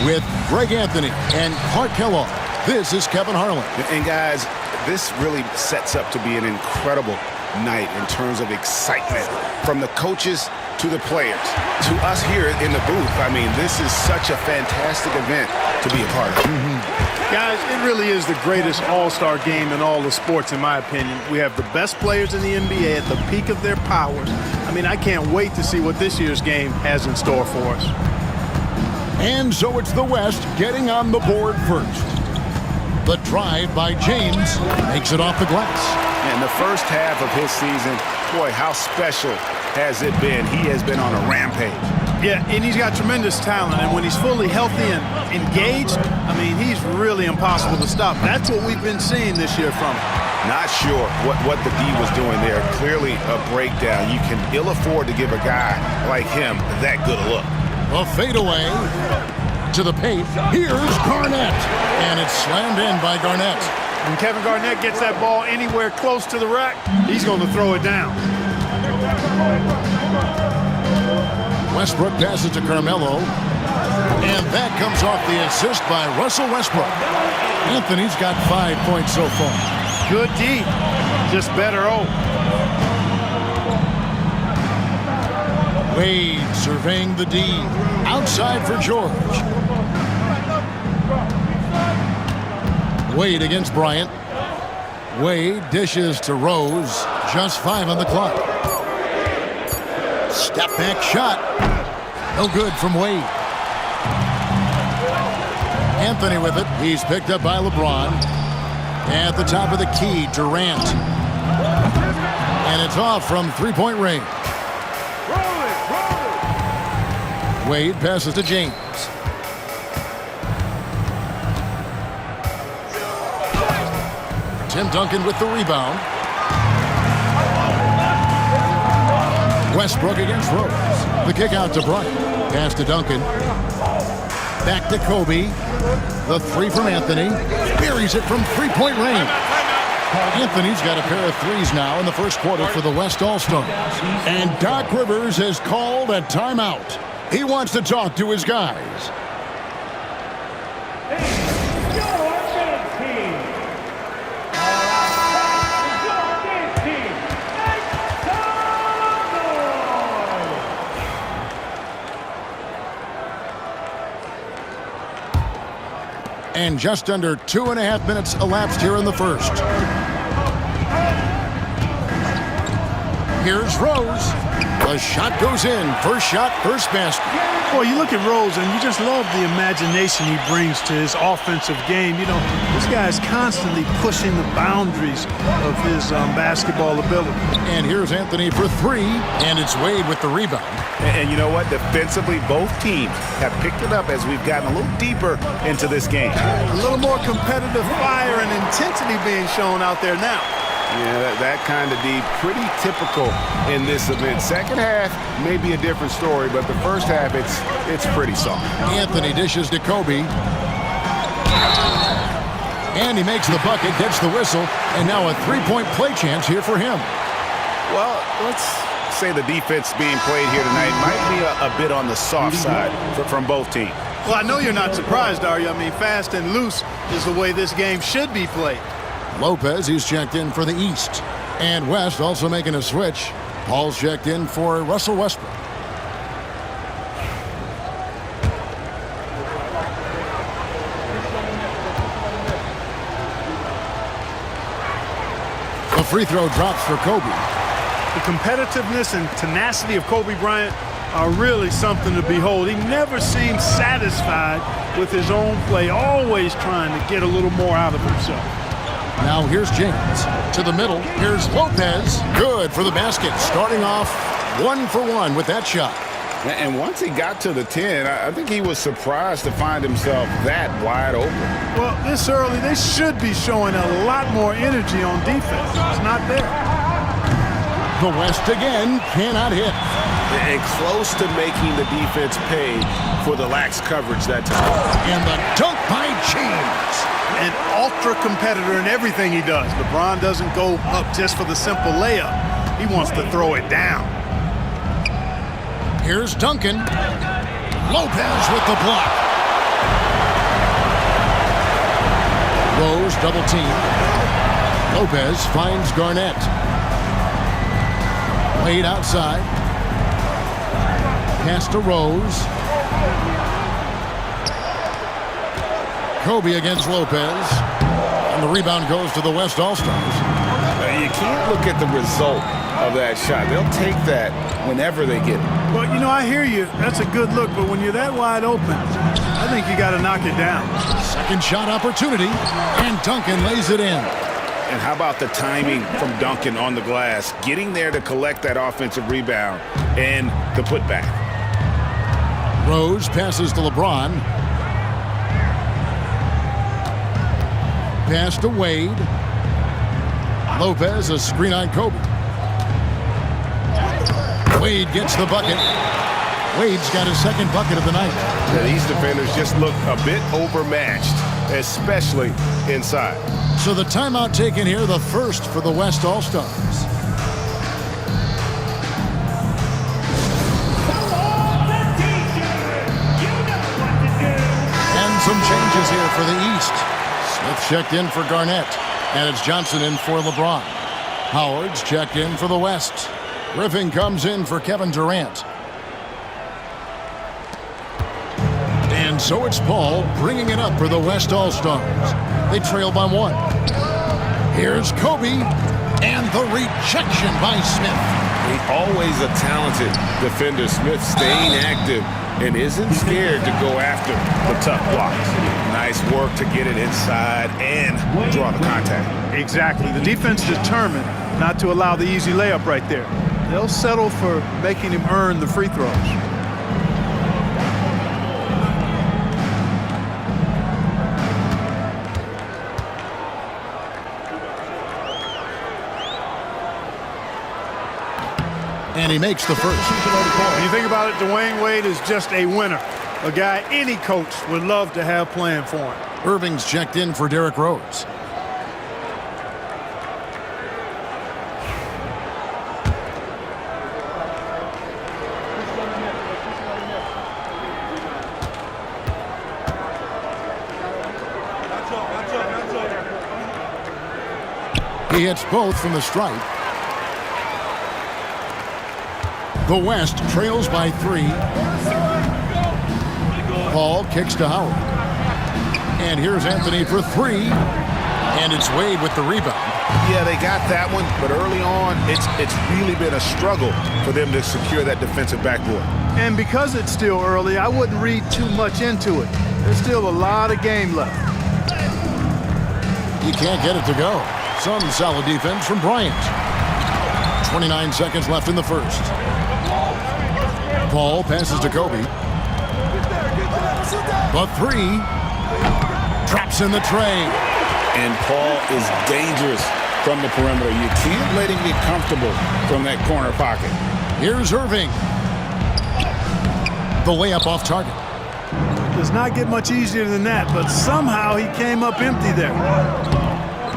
with Greg Anthony and Clark Kellogg. This is Kevin Harlan. And guys, this really sets up to be an incredible night in terms of excitement from the coaches to the players to us here in the booth. I mean, this is such a fantastic event to be a part of. Guys, it really is the greatest all-star game in all the sports, in my opinion. We have the best players in the NBA at the peak of their powers. I mean, I can't wait to see what this year's game has in store for us. And so it's the West getting on the board first. The drive by James makes it off the glass. And the first half of his season, boy, how special has it been? He has been on a rampage. Yeah, and he's got tremendous talent, and when he's fully healthy and engaged, I mean, he's really impossible to stop. That's what we've been seeing this year from him. Not sure what the D was doing there. Clearly a breakdown. You can ill afford to give a guy like him that good a look. A fadeaway to the paint. Here's Garnett, and it's slammed in by Garnett. When Kevin Garnett gets that ball anywhere close to the rack, he's going to throw it down. Westbrook passes to Carmelo, and that comes off the assist by Russell Westbrook. Anthony's got 5 points so far. Good D, just better O. Wade surveying the D, outside for George. Wade against Bryant. Wade dishes to Rose. Just 5 on the clock. Step back shot. No good from Wade. Anthony with it. He's picked up by LeBron. At the top of the key, Durant. And it's off from three-point range. Wade passes to James. Tim Duncan with the rebound. Westbrook against Rose. The kick out to Bryant. Pass to Duncan. Back to Kobe. The three from Anthony. Buries it from three-point range. Anthony's got a pair of threes now in the first quarter for the West All-Stars. And Doc Rivers has called a timeout. He wants to talk to his guys. And just under 2.5 minutes elapsed here in the first. Here's Rose. The shot goes in. First shot, first basket. Boy, you look at Rose, and you just love the imagination he brings to his offensive game. You know, this guy is constantly pushing the boundaries of his basketball ability. And here's Anthony for three, and it's Wade with the rebound. And you know what? Defensively, both teams have picked it up as we've gotten a little deeper into this game. A little more competitive fire and intensity being shown out there now. Yeah, that kind of D, pretty typical in this event. Second half may be a different story, but the first half, it's pretty soft. Anthony dishes to Kobe. And he makes the bucket, gets the whistle, and now a three-point play chance here for him. Well, let's say the defense being played here tonight might be a bit on the soft side from both teams. Well, I know you're not surprised, are you? I mean, fast and loose is the way this game should be played. Lopez, he's checked in for the East. And West also making a switch. Paul's checked in for Russell Westbrook. The free throw drops for Kobe. The competitiveness and tenacity of Kobe Bryant are really something to behold. He never seems satisfied with his own play, always trying to get a little more out of himself. Now here's James to the middle. Here's Lopez. Good for the basket. Starting off 1 for 1 with that shot. And once he got to the 10, I think he was surprised to find himself that wide open. Well, this early, they should be showing a lot more energy on defense. It's not there. The West again cannot hit. And close to making the defense pay for the lax coverage that time. And the dunk by James. An ultra competitor in everything he does. LeBron doesn't go up just for the simple layup. He wants to throw it down. Here's Duncan. Lopez with the block. Rose double team. Lopez finds Garnett. Wade outside. Pass to Rose. Kobe against Lopez. And the rebound goes to the West All-Stars. You can't look at the result of that shot. They'll take that whenever they get it. Well, you know, I hear you. That's a good look, but when you're that wide open, I think you got to knock it down. Second shot opportunity, and Duncan lays it in. And how about the timing from Duncan on the glass, getting there to collect that offensive rebound and the putback. Rose passes to LeBron. Pass to Wade. Lopez, a screen on Kobe. Wade gets the bucket. Wade's got his second bucket of the night. Yeah, these defenders just look a bit overmatched, especially inside. So the timeout taken here, the first for the West All-Stars. And some changes here for the East. Smith checked in for Garnett. And it's Johnson in for LeBron. Howard's checked in for the West. Griffin comes in for Kevin Durant. And so it's Paul bringing it up for the West All-Stars. They trail by 1. Here's Kobe, and the rejection by Smith. He's always a talented defender. Smith staying active and isn't scared to go after the tough blocks. Nice work to get it inside and draw the contact. Exactly. The defense determined not to allow the easy layup right there. They'll settle for making him earn the free throws. And he makes the first. When you think about it, Dwayne Wade is just a winner. A guy any coach would love to have playing for him. Irving's checked in for Derrick Rose. He hits both from the stripe. The West trails by 3. Paul kicks to Howard. And here's Anthony for 3. And it's Wade with the rebound. Yeah, they got that one, but early on, it's really been a struggle for them to secure that defensive backboard. And because it's still early, I wouldn't read too much into it. There's still a lot of game left. He can't get it to go. Some solid defense from Bryant. 29 seconds left in the first. Paul passes to Kobe. The 3. Drops in the tray. And Paul is dangerous from the perimeter. You can't let him get comfortable from that corner pocket. Here's Irving. The layup off target. Does not get much easier than that, but somehow he came up empty there.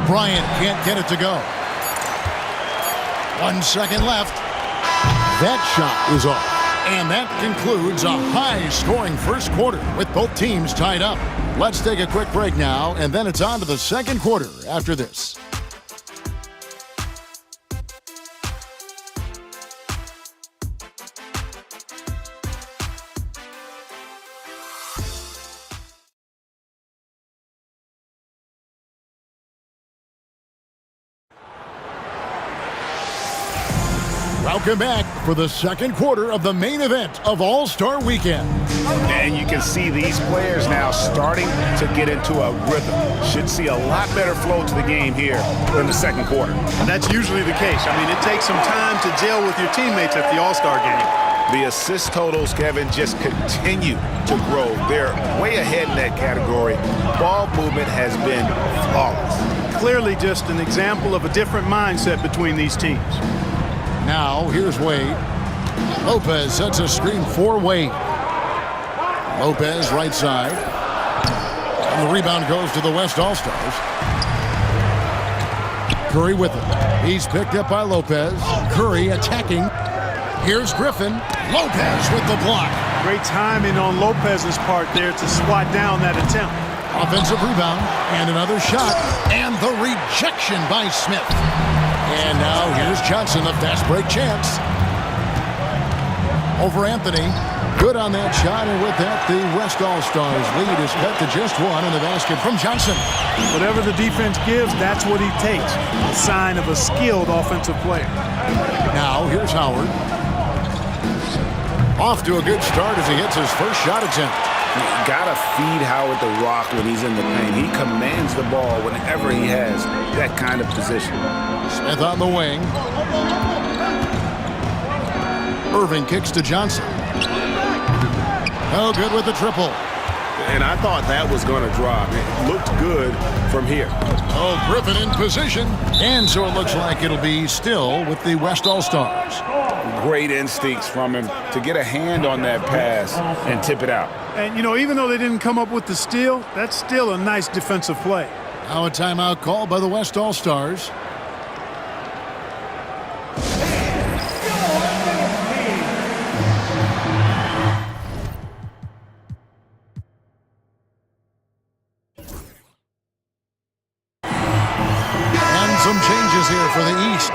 Bryant can't get it to go. 1 second left. That shot is off. And that concludes a high-scoring first quarter with both teams tied up. Let's take a quick break now, and then it's on to the second quarter after this. Welcome back for the second quarter of the main event of All-Star Weekend. And you can see these players now starting to get into a rhythm. Should see a lot better flow to the game here in the second quarter. And that's usually the case. I mean, it takes some time to gel with your teammates at the All-Star game. The assist totals, Kevin, just continue to grow. They're way ahead in that category. Ball movement has been flawless. Clearly just an example of a different mindset between these teams. Now, here's Wade. Lopez sets a screen for Wade. Lopez right side. And the rebound goes to the West All-Stars. Curry with it. He's picked up by Lopez. Curry attacking. Here's Griffin. Lopez with the block. Great timing on Lopez's part there to swat down that attempt. Offensive rebound and another shot. And the rejection by Smith. And now here's Johnson, the fast break chance. Over Anthony. Good on that shot, and with that, the West All-Stars lead is cut to just one in the basket from Johnson. Whatever the defense gives, that's what he takes. A sign of a skilled offensive player. Now, here's Howard. Off to a good start as he hits his first shot attempt. You gotta feed Howard the rock when he's in the paint. He commands the ball whenever he has that kind of position. Smith on the wing. Irving kicks to Johnson. No good with the triple. And I thought that was going to drop. It looked good from here. Oh, Griffin in position. And so it looks like it'll be still with the West All-Stars. Great instincts from him to get a hand on that pass and tip it out. And, you know, even though they didn't come up with the steal, that's still a nice defensive play. Now a timeout called by the West All-Stars. Some changes here for the East.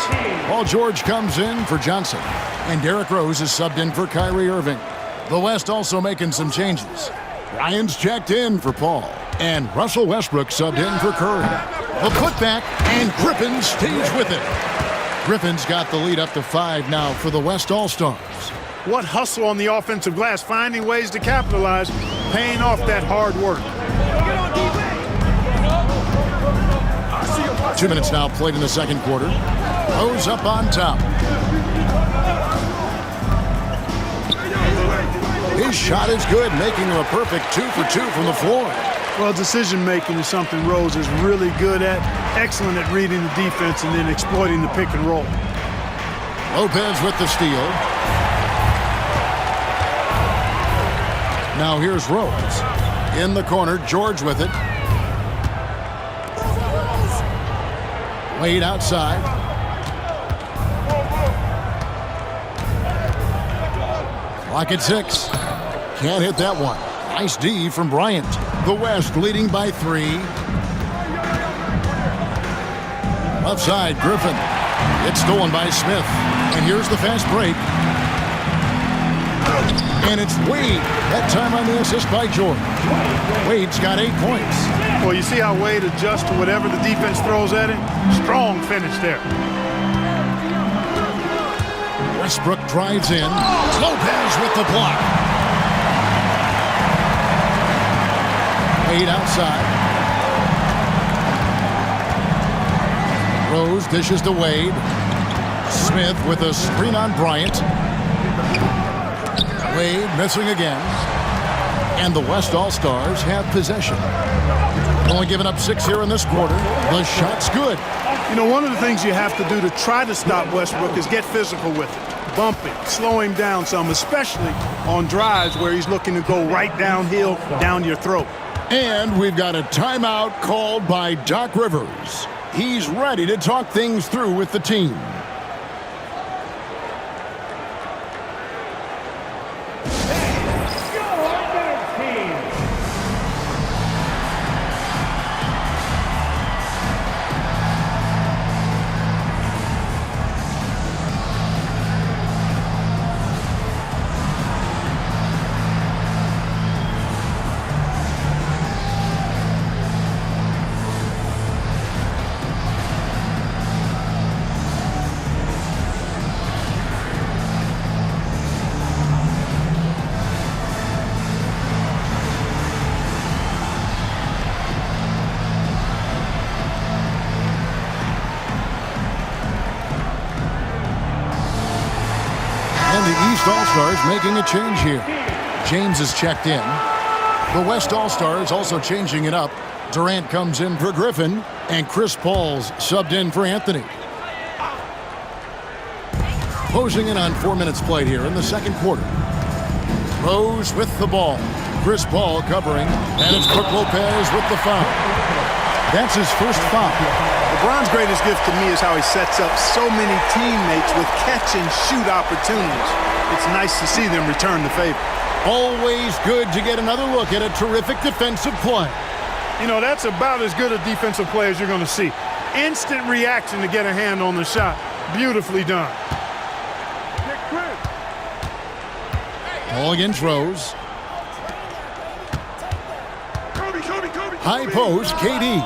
Paul George comes in for Johnson. And Derrick Rose is subbed in for Kyrie Irving. The West also making some changes. Ryan's checked in for Paul. And Russell Westbrook subbed in for Curry. The putback, and Griffin stays with it. Griffin's got the lead up to 5 now for the West All-Stars. What hustle on the offensive glass, finding ways to capitalize, paying off that hard work. 2 minutes now played in the second quarter. Rose up on top. His shot is good, making him a perfect 2 for 2 from the floor. Well, decision-making is something Rose is really good at, excellent at reading the defense and then exploiting the pick and roll. Lopez with the steal. Now here's Rose. In the corner, George with it. Wade outside. Clock at 6. Can't hit that one. Nice D from Bryant. The West leading by 3. Left side, Griffin. It's stolen by Smith. And here's the fast break. And it's Wade. That time on the assist by George. Wade's got 8 points. Well, you see how Wade adjusts to whatever the defense throws at him? Strong finish there. Westbrook drives in. Lopez with the block. Wade outside. Rose dishes to Wade. Smith with a screen on Bryant. Wade missing again. And the West All-Stars have possession. Only giving up 6 here in this quarter. The shot's good. You know, one of the things you have to do to try to stop Westbrook is get physical with it. Bump him, slow him down some, especially on drives where he's looking to go right downhill, down your throat. And we've got a timeout called by Doc Rivers. He's ready to talk things through with the team. And the East All-Stars making a change here. James is checked in. The West All-Stars also changing it up. Durant comes in for Griffin, and Chris Paul's subbed in for Anthony. Closing in on 4 minutes played here in the second quarter. Rose with the ball. Chris Paul covering, and it's Brook Lopez with the foul. That's his first foul. LeBron's greatest gift to me is how he sets up so many teammates with catch-and-shoot opportunities. It's nice to see them return the favor. Always good to get another look at a terrific defensive play. You know, that's about as good a defensive play as you're going to see. Instant reaction to get a hand on the shot. Beautifully done. Ball against Rose. High post, KD.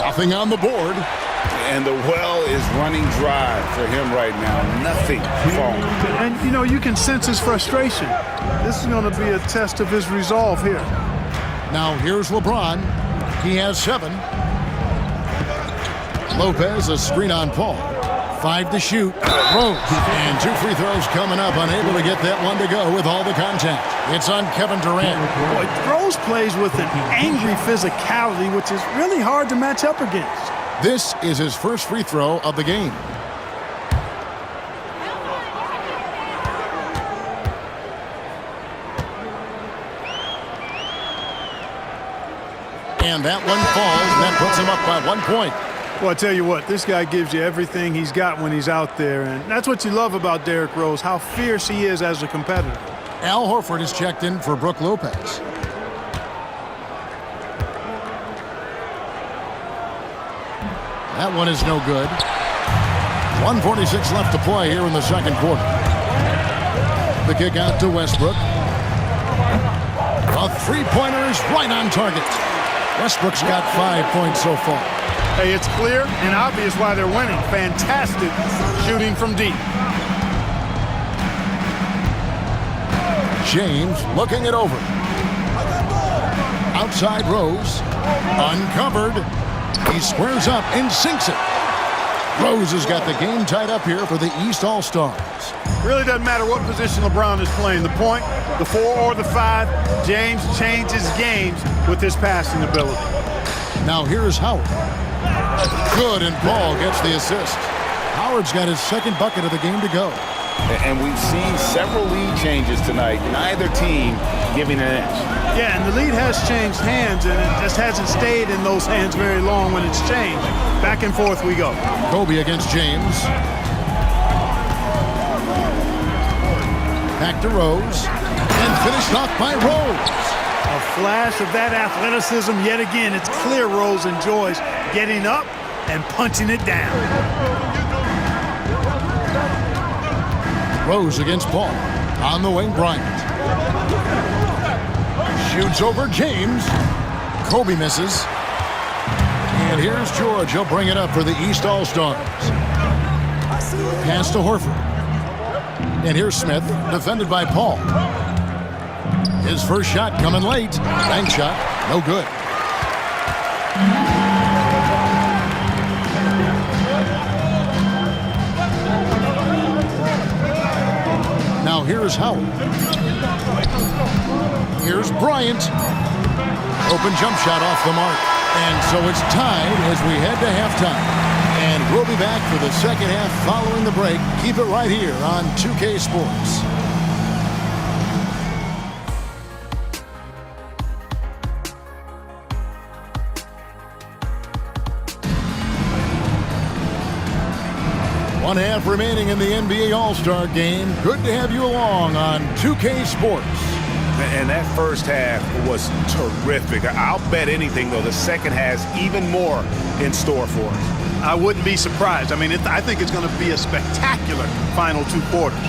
Nothing on the board. And the well is running dry for him right now. Nothing falling. And, you know, you can sense his frustration. This is going to be a test of his resolve here. Now here's LeBron. He has 7. Lopez, a screen on Paul. 5 to shoot. Rose. And 2 free throws coming up. Unable to get that one to go with all the contact. It's on Kevin Durant. Boy, Rose plays with an angry physicality, which is really hard to match up against. This is his first free throw of the game. And that one falls, and that puts him up by 1 point. Well, I tell you what, this guy gives you everything he's got when he's out there, and that's what you love about Derrick Rose, how fierce he is as a competitor. Al Horford is checked in for Brook Lopez. That one is no good. 1:46 left to play here in the second quarter. The kick out to Westbrook. A three-pointer is right on target. Westbrook's got 5 points so far. Hey, it's clear and obvious why they're winning. Fantastic shooting from deep. James looking it over. Outside Rose. Uncovered. He squares up and sinks it. Rose has got the game tied up here for the East All-Stars. Really doesn't matter what position LeBron is playing, the point, the 4 or the 5, James changes games with his passing ability. Now here's Howard. Good, and Paul gets the assist. Howard's got his second bucket of the game to go. And we've seen several lead changes tonight, neither team giving an inch. Yeah, and the lead has changed hands, and it just hasn't stayed in those hands very long when it's changed. Back and forth we go. Kobe against James. Back to Rose. And finished off by Rose. A flash of that athleticism yet again. It's clear Rose enjoys getting up and punching it down. Rose against Paul. On the wing, Bryant. Shoots over James. Kobe misses. And here's George. He'll bring it up for the East All-Stars. Pass to Horford. And here's Smith, defended by Paul. His first shot coming late. Bank shot, no good. Now here's Howard. Here's Bryant. Open jump shot off the mark. And so it's tied as we head to halftime. And we'll be back for the second half following the break. Keep it right here on 2K Sports. One half remaining in the NBA All-Star Game. Good to have you along on 2K Sports. And that first half was terrific. I'll bet anything, though, the second has even more in store for us. I wouldn't be surprised. I mean, I think it's going to be a spectacular final 2 quarters.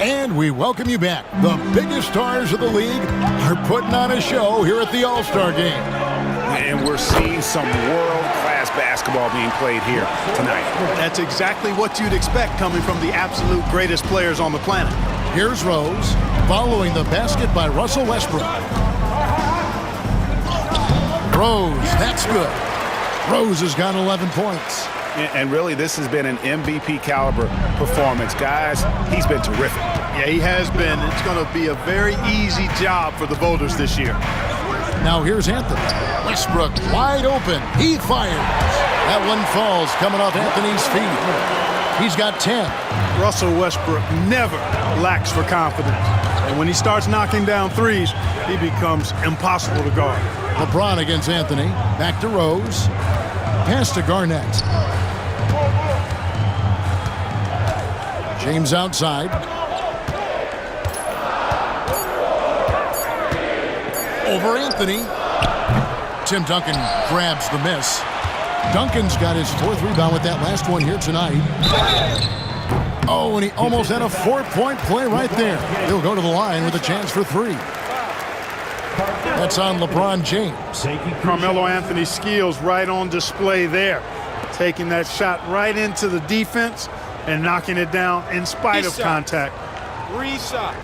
And we welcome you back. The biggest stars of the league are putting on a show here at the All-Star Game. And we're seeing some world-class basketball being played here tonight. That's exactly what you'd expect coming from the absolute greatest players on the planet. Here's Rose, following the basket by Russell Westbrook. Rose, that's good. Rose has got 11 points. And really, this has been an MVP caliber performance. Guys, he's been terrific. Yeah, he has been. It's going to be a very easy job for the voters this year. Now here's Anthony. Westbrook wide open. He fires. That one falls coming off Anthony's feet. He's got 10. Russell Westbrook never lacks for confidence. And when he starts knocking down threes, he becomes impossible to guard. LeBron against Anthony. Back to Rose. Pass to Garnett. James outside. Over Anthony. Tim Duncan grabs the miss. Duncan's got his 4th rebound with that last one here tonight. Oh, and he almost had a 4-point play right there. He'll go to the line with a chance for 3. That's on LeBron James. Carmelo Anthony's skills right on display there. Taking that shot right into the defense and knocking it down in spite of contact. 3 shots.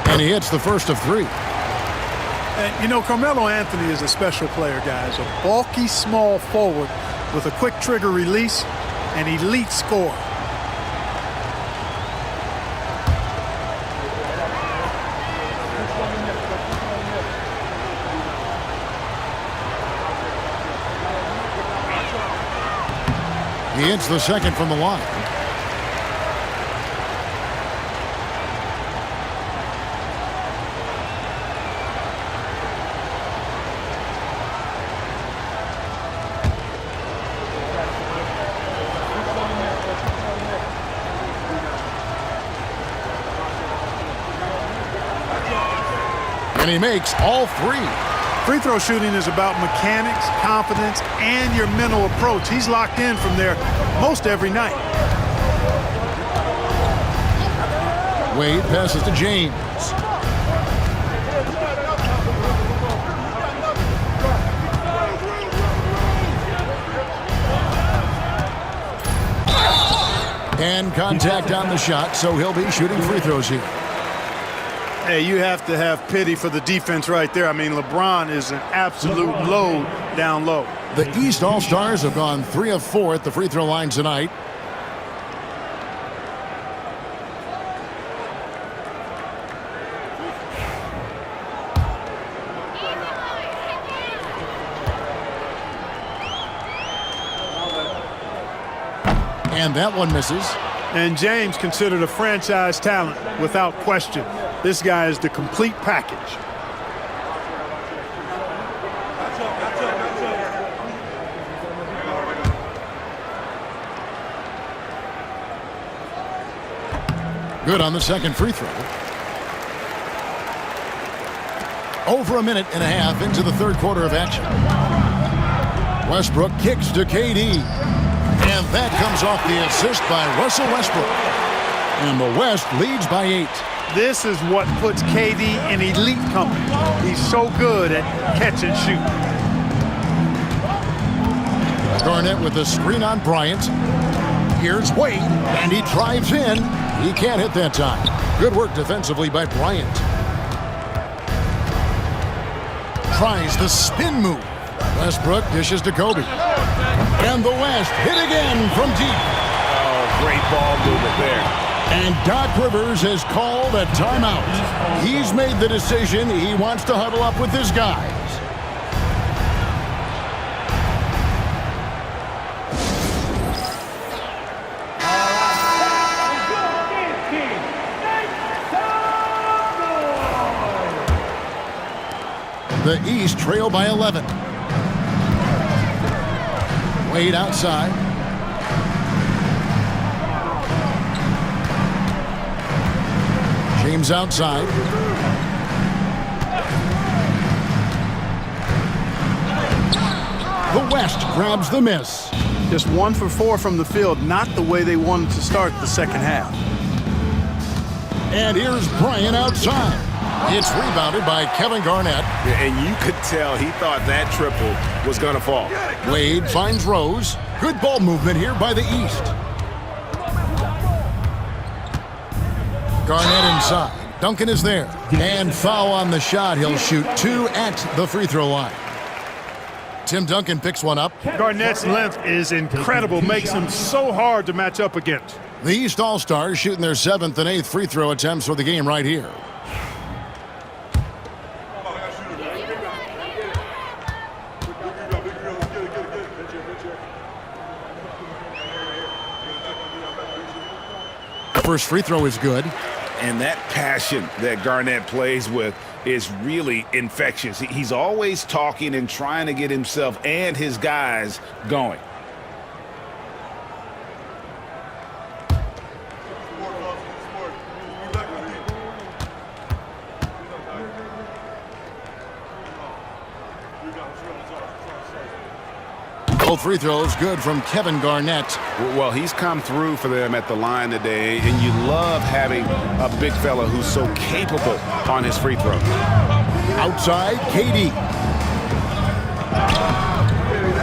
And he hits the first of 3. And, you know, Carmelo Anthony is a special player, guys. A bulky, small forward with a quick trigger release, an elite scorer. He hits the second from the line. And he makes all 3. Free throw shooting is about mechanics, confidence, and your mental approach. He's locked in from there most every night. Wade passes to James. And contact on the shot, so he'll be shooting free throws here. Hey, you have to have pity for the defense right there. I mean, LeBron is an absolute load down low. The East All-Stars have gone 3 of 4 at the free throw line tonight. And that one misses. And James considered a franchise talent without question. This guy is the complete package. Good on the second free throw. Over a minute and a half into the third quarter of action. Westbrook kicks to KD. And that comes off the assist by Russell Westbrook. And the West leads by 8. This is what puts KD in elite company. He's so good at catch and shoot. Garnett with the screen on Bryant. Here's Wade, and he drives in. He can't hit that time. Good work defensively by Bryant. Tries the spin move. Westbrook dishes to Kobe. And the West hit again from deep. Oh, great ball movement there. And Doc Rivers has called a timeout. He's made the decision. He wants to huddle up with his guys. The East trail by 11. Wade outside. James outside. The West grabs the miss. Just 1 for 4 from the field, not the way they wanted to start the second half. And here's Bryant outside. It's rebounded by Kevin Garnett. And you could tell he thought that triple was going to fall. Wade finds Rose. Good ball movement here by the East. Garnett inside. Duncan is there. And foul on the shot. He'll shoot 2 at the free throw line. Tim Duncan picks one up. Garnett's length is incredible. Makes him so hard to match up against. The East All-Stars shooting their 7th and 8th free throw attempts for the game right here. First free throw is good. And that passion that Garnett plays with is really infectious. He's always talking and trying to get himself and his guys going. Both free throws good from Kevin Garnett. Well, he's come through for them at the line today, and you love having a big fella who's so capable on his free throws. Outside, KD.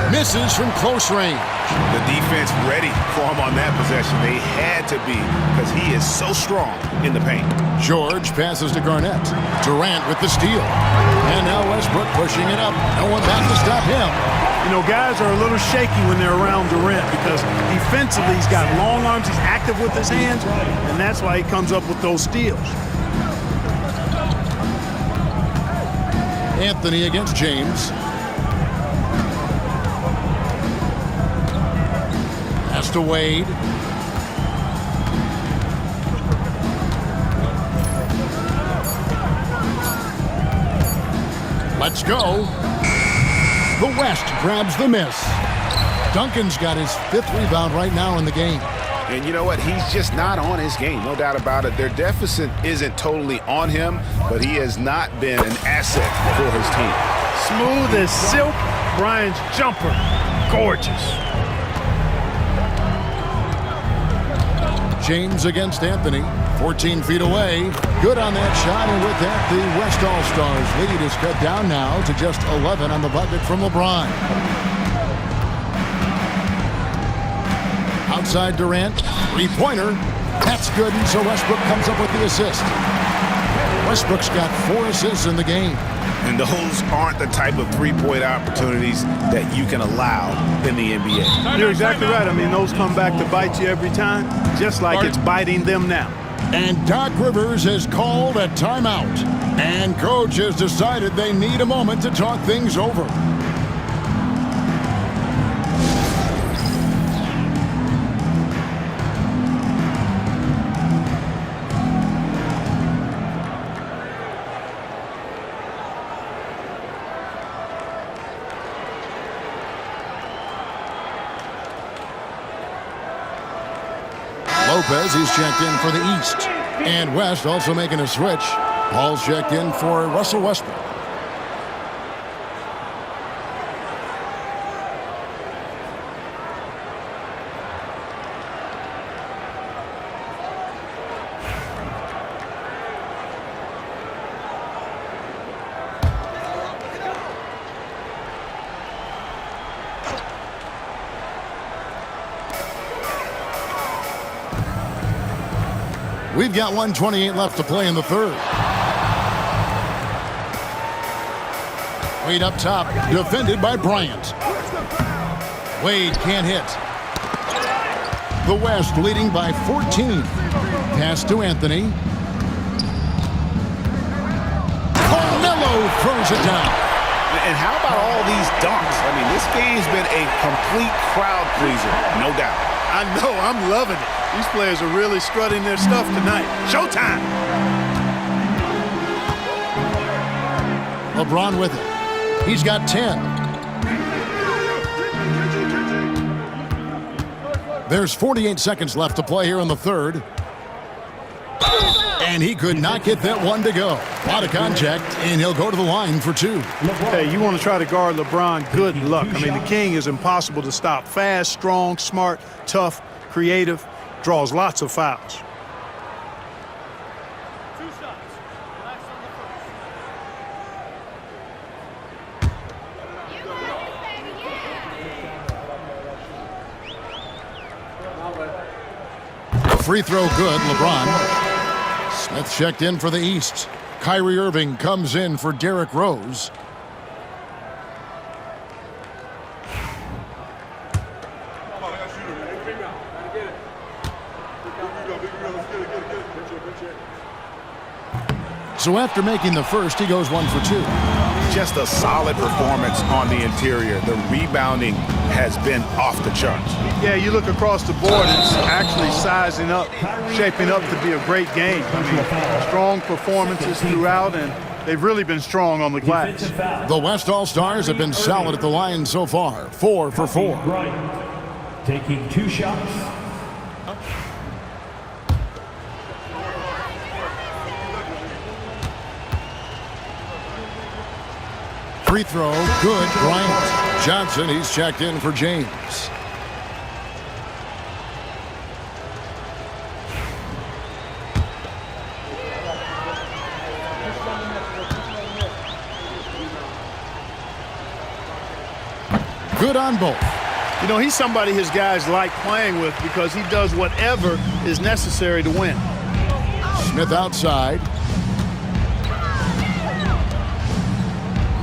Misses from close range. The defense ready for him on that possession. They had to be, because he is so strong in the paint. George passes to Garnett. Durant with the steal. And now Westbrook pushing it up. No one back to stop him. You know, guys are a little shaky when they're around Durant because defensively he's got long arms, he's active with his hands, and that's why he comes up with those steals. Anthony against James. Pass to Wade. Let's go. The West grabs the miss. Duncan's got his 5th rebound right now in the game. And you know what? He's just not on his game, no doubt about it. Their deficit isn't totally on him, but he has not been an asset for his team. Smooth as silk. Bryant's jumper, gorgeous. James against Anthony. 14 feet away. Good on that shot, and with that, the West All-Stars lead is cut down now to just 11 on the bucket from LeBron. Outside Durant, three-pointer. That's good, and so Westbrook comes up with the assist. Westbrook's got 4 assists in the game. And those aren't the type of three-point opportunities that you can allow in the NBA. You're exactly right. I mean, those come back to bite you every time, just like it's biting them now. And Doc Rivers has called a timeout. And Coach has decided they need a moment to talk things over. Lopez, he's checked in for the East. And West also making a switch. Paul's checked in for Russell Westbrook. We've got 1:28 left to play in the third. Wade up top, defended by Bryant. Wade can't hit. The West leading by 14. Pass to Anthony. Carmelo throws it down. And how about all these dunks? I mean, this game's been a complete crowd pleaser, no doubt. I know, I'm loving it. These players are really strutting their stuff tonight. Showtime! LeBron with it. He's got 10. There's 48 seconds left to play here in the third. And he could not get that one to go. A lot of contact, and he'll go to the line for 2. Hey, you want to try to guard LeBron, good luck. I mean, the king is impossible to stop. Fast, strong, smart, tough, creative, draws lots of fouls. Free throw good, LeBron. Smith checked in for the East. Kyrie Irving comes in for Derrick Rose. So after making the first, he goes 1 for 2. just a solid performance on the interior. The rebounding has been off the charts. Yeah, you look across the board, it's actually sizing up, shaping up to be a great game. I mean, strong performances throughout, and they've really been strong on the glass. The West All-Stars have been solid at the line so far, 4 for 4. Bryant taking 2 shots. Free throw, good, Bryant. Johnson, he's checked in for James. Good on both. You know, he's somebody his guys like playing with because he does whatever is necessary to win. Smith outside.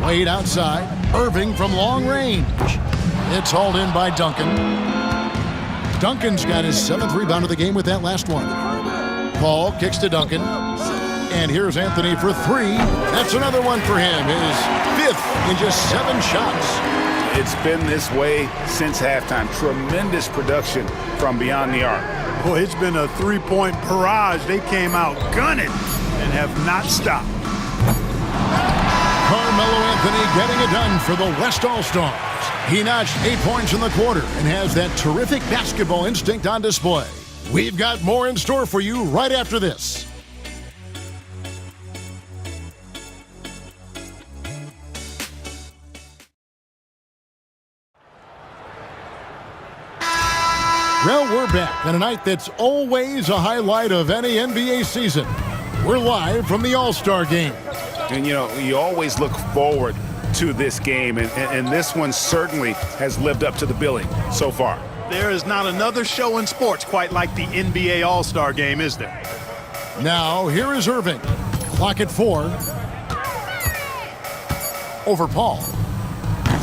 Wade outside. Irving from long range. It's hauled in by Duncan. Duncan's got his 7th rebound of the game with that last one. Paul kicks to Duncan. And here's Anthony for 3. That's another one for him. His 5th in just 7 shots. It's been this way since halftime. Tremendous production from beyond the arc. Boy, it's been a 3-point barrage. They came out gunning and have not stopped. Carmelo Anthony getting it done for the West All-Stars. He notched 8 points in the quarter and has that terrific basketball instinct on display. We've got more in store for you right after this. Well, we're back on a night that's always a highlight of any NBA season. We're live from the All-Star Game. And, you know, you always look forward to this game, and this one certainly has lived up to the billing so far. There is not another show in sports quite like the NBA All-Star Game, is there? Now, here is Irving. Clock at 4. Over Paul.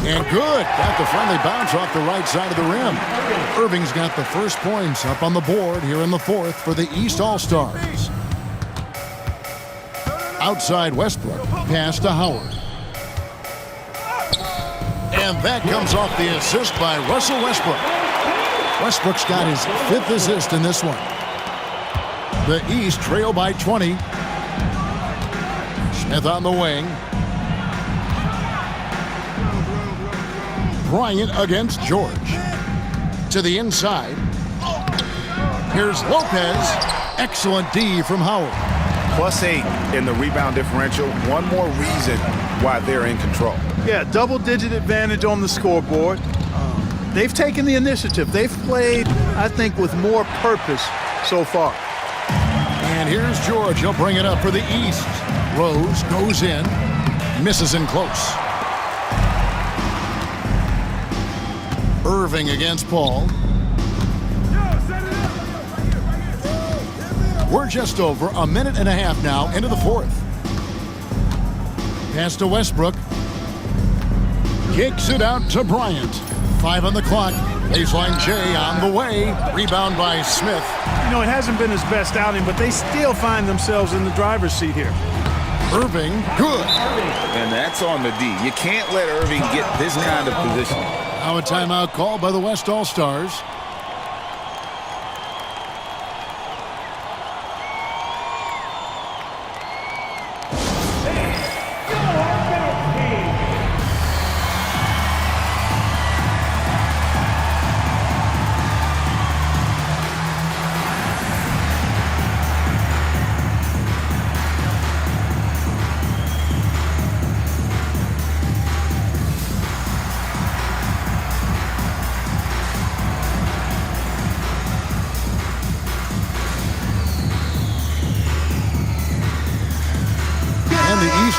And good. Got the friendly bounce off the right side of the rim. Irving's got the first points up on the board here in the 4th for the East All-Stars. Outside Westbrook. Pass to Howard. And that comes off the assist by Russell Westbrook. Westbrook's got his 5th assist in this one. The East trail by 20. Smith on the wing. Bryant against George. To the inside. Here's Lopez. Excellent D from Howard. +8 in the rebound differential. One more reason why they're in control. Yeah, double-digit advantage on the scoreboard. They've taken the initiative. They've played, I think, with more purpose so far. And here's George. He'll bring it up for the East. Rose goes in. Misses in close. Irving against Paul. We're just over a minute and a half now into the 4th. Pass to Westbrook. Kicks it out to Bryant. 5 on the clock. Baseline J on the way. Rebound by Smith. You know, it hasn't been his best outing, but they still find themselves in the driver's seat here. Irving, good. And that's on the D. You can't let Irving get this kind of position. Now a timeout called by the West All-Stars.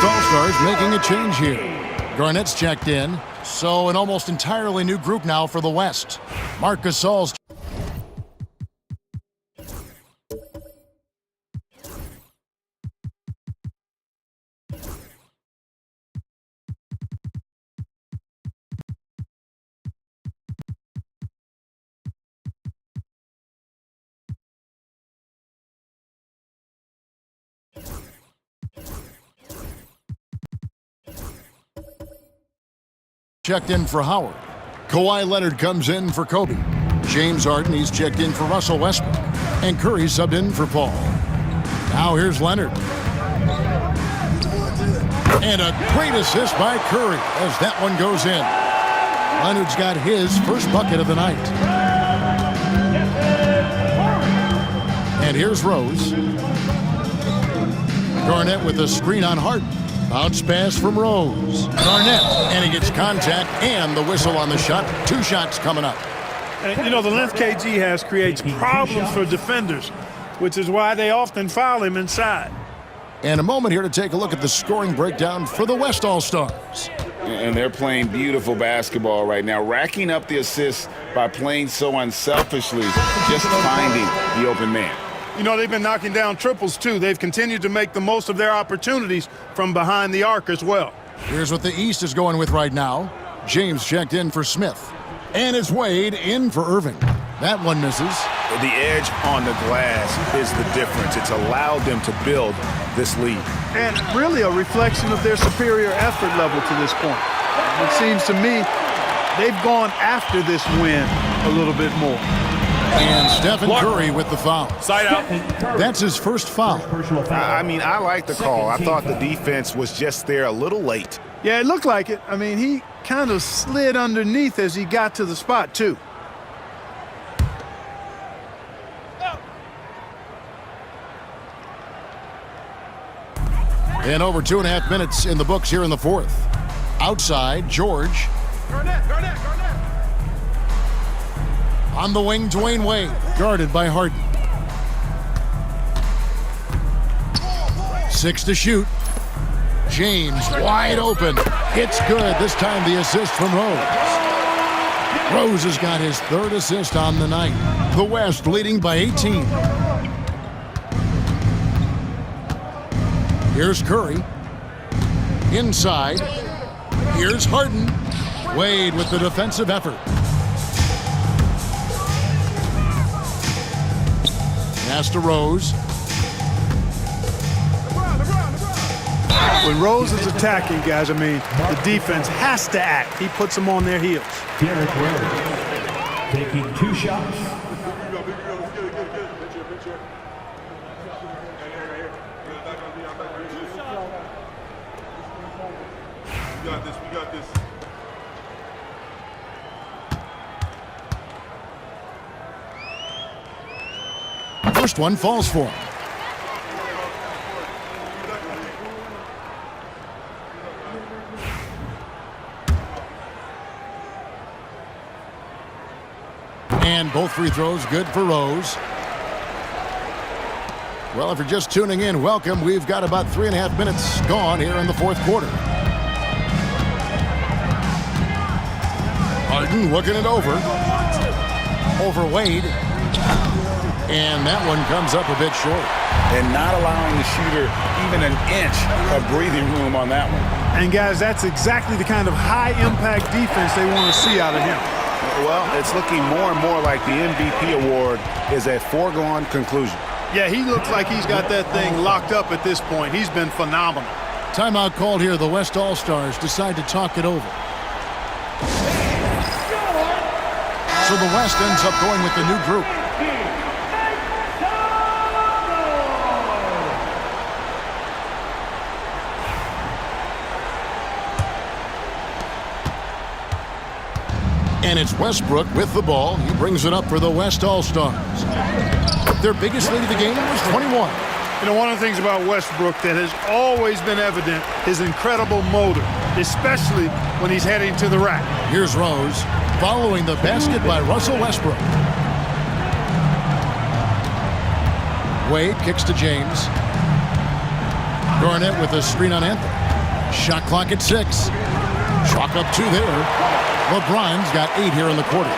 All-Stars making a change here. Garnett's checked in, so an almost entirely new group now for the West. Marc Gasol's checked in for Howard. Kawhi Leonard comes in for Kobe. James Harden, he's checked in for Russell Westbrook. And Curry subbed in for Paul. Now here's Leonard. And a great assist by Curry as that one goes in. Leonard's got his first bucket of the night. And here's Rose. Garnett with a screen on Harden. Bounce pass from Rose. Garnett, and he gets contact and the whistle on the shot. 2 shots coming up. And, you know, the length KG has creates problems for defenders, which is why they often foul him inside. And a moment here to take a look at the scoring breakdown for the West All-Stars. And they're playing beautiful basketball right now, racking up the assists by playing so unselfishly, just finding the open man. You know, they've been knocking down triples, too. They've continued to make the most of their opportunities from behind the arc as well. Here's what the East is going with right now. James checked in for Smith. And it's Wade in for Irving. That one misses. The edge on the glass is the difference. It's allowed them to build this lead. And really a reflection of their superior effort level to this point. It seems to me they've gone after this win a little bit more. And Stephen Curry with the foul. Side out. That's his first foul. I mean, I like the call. I thought the defense was just there a little late. Yeah, it looked like it. I mean, he kind of slid underneath as he got to the spot, too. And over 2.5 minutes in the books here in the fourth. Outside, George. Garnett. On the wing, Dwayne Wade, guarded by Harden. 6 to shoot. James wide open. It's good. This time the assist from Rose. Rose has got his 3rd assist on the night. The West leading by 18. Here's Curry. Inside. Here's Harden. Wade with the defensive effort. Pass to Rose. When Rose is attacking, guys, I mean, the defense has to act. He puts them on their heels. Derrick Rose taking 2 shots. We got this. First one falls for him. And both free throws good for Rose. Well, if you're just tuning in, welcome. We've got about 3.5 minutes gone here in the fourth quarter. Harden looking it over. Over Wade. And that one comes up a bit short. And not allowing the shooter even an inch of breathing room on that one. And, guys, that's exactly the kind of high-impact defense they want to see out of him. Well, it's looking more and more like the MVP award is a foregone conclusion. Yeah, he looks like he's got that thing locked up at this point. He's been phenomenal. Timeout called here. The West All-Stars decide to talk it over. So the West ends up going with the new group. And it's Westbrook with the ball. He brings it up for the West All-Stars. Their biggest lead of the game was 21. You know, one of the things about Westbrook that has always been evident is incredible motor, especially when he's heading to the rack. Here's Rose following the basket by Russell Westbrook. Wade kicks to James. Garnett with a screen on Anthony. Shot clock at 6. Chalk up 2 there. LeBron's got 8 here in the quarter.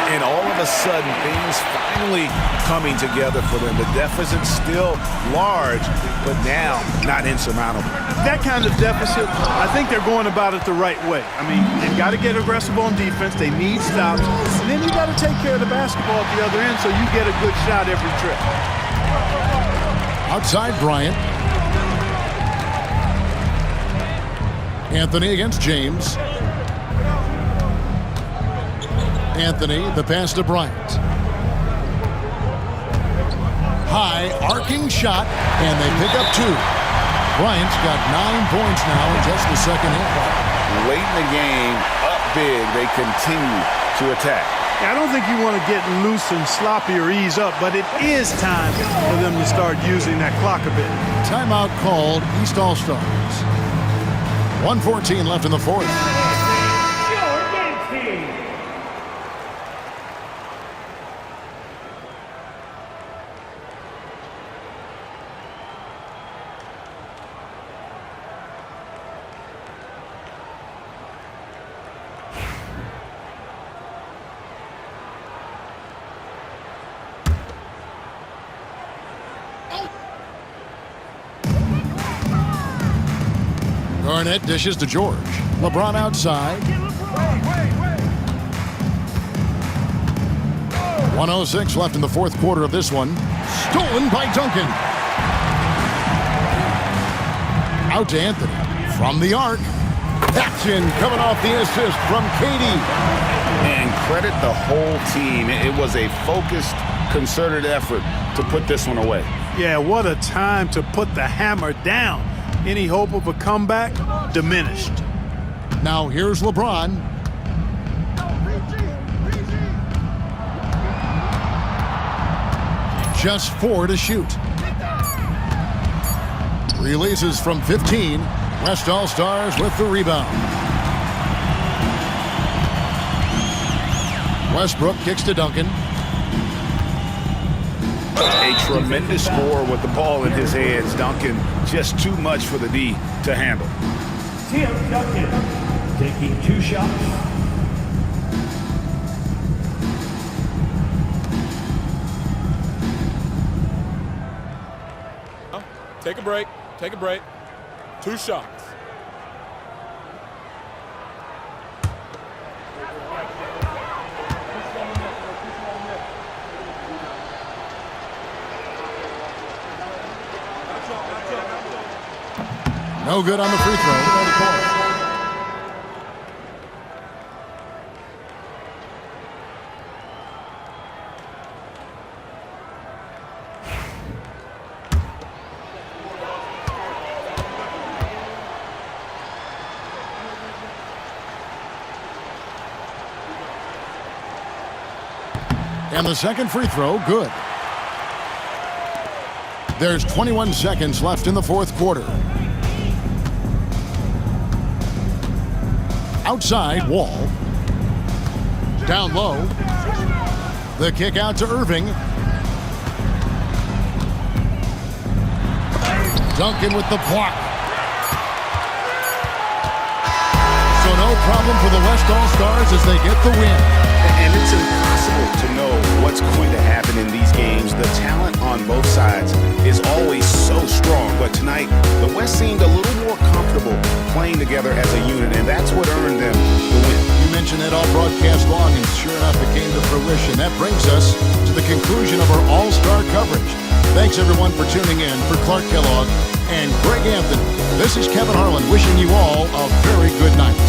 And all of a sudden, things finally coming together for them. The deficit's still large, but now not insurmountable. That kind of deficit, I think they're going about it the right way. I mean, they've got to get aggressive on defense. They need stops. And then you got to take care of the basketball at the other end so you get a good shot every trip. Outside Bryant. Anthony against James. Anthony, the pass to Bryant. High, arcing shot, and they pick up 2. Bryant's got 9 points now in just the second half. Late in the game, up big, they continue to attack. I don't think you want to get loose and sloppy or ease up, but it is time for them to start using that clock a bit. Timeout called, East All-Stars. 1:14 left in the fourth. Garnett dishes to George. LeBron outside. 1:06 left in the fourth quarter of this one. Stolen by Duncan. Out to Anthony. From the arc. Action coming off the assist from KD. And credit the whole team. It was a focused, concerted effort to put this one away. Yeah, what a time to put the hammer down. Any hope of a comeback? Diminished. Now here's LeBron. Just 4 to shoot. Releases from 15. West All-Stars with the rebound. Westbrook kicks to Duncan. A tremendous score with the ball in his hands. Duncan, just too much for the D to handle. Tim Duncan taking 2 shots. Take a break. Take a break. 2 shots. No good on the free throw. And the second free throw, good. There's 21 seconds left in the fourth quarter. Outside, Wall. Down low. The kick out to Irving. Duncan with the block. So no problem for the West All-Stars as they get the win. And it's impossible to know what's going to happen in these games. The talent on both sides is always so strong. But tonight, the West seemed a little more comfortable playing together as a unit, and that's what earned them the win. You mentioned that all broadcast long, and sure enough, it came to fruition. That brings us to the conclusion of our All-Star coverage. Thanks, everyone, for tuning in. For Clark Kellogg and Greg Anthony, this is Kevin Harlan wishing you all a very good night.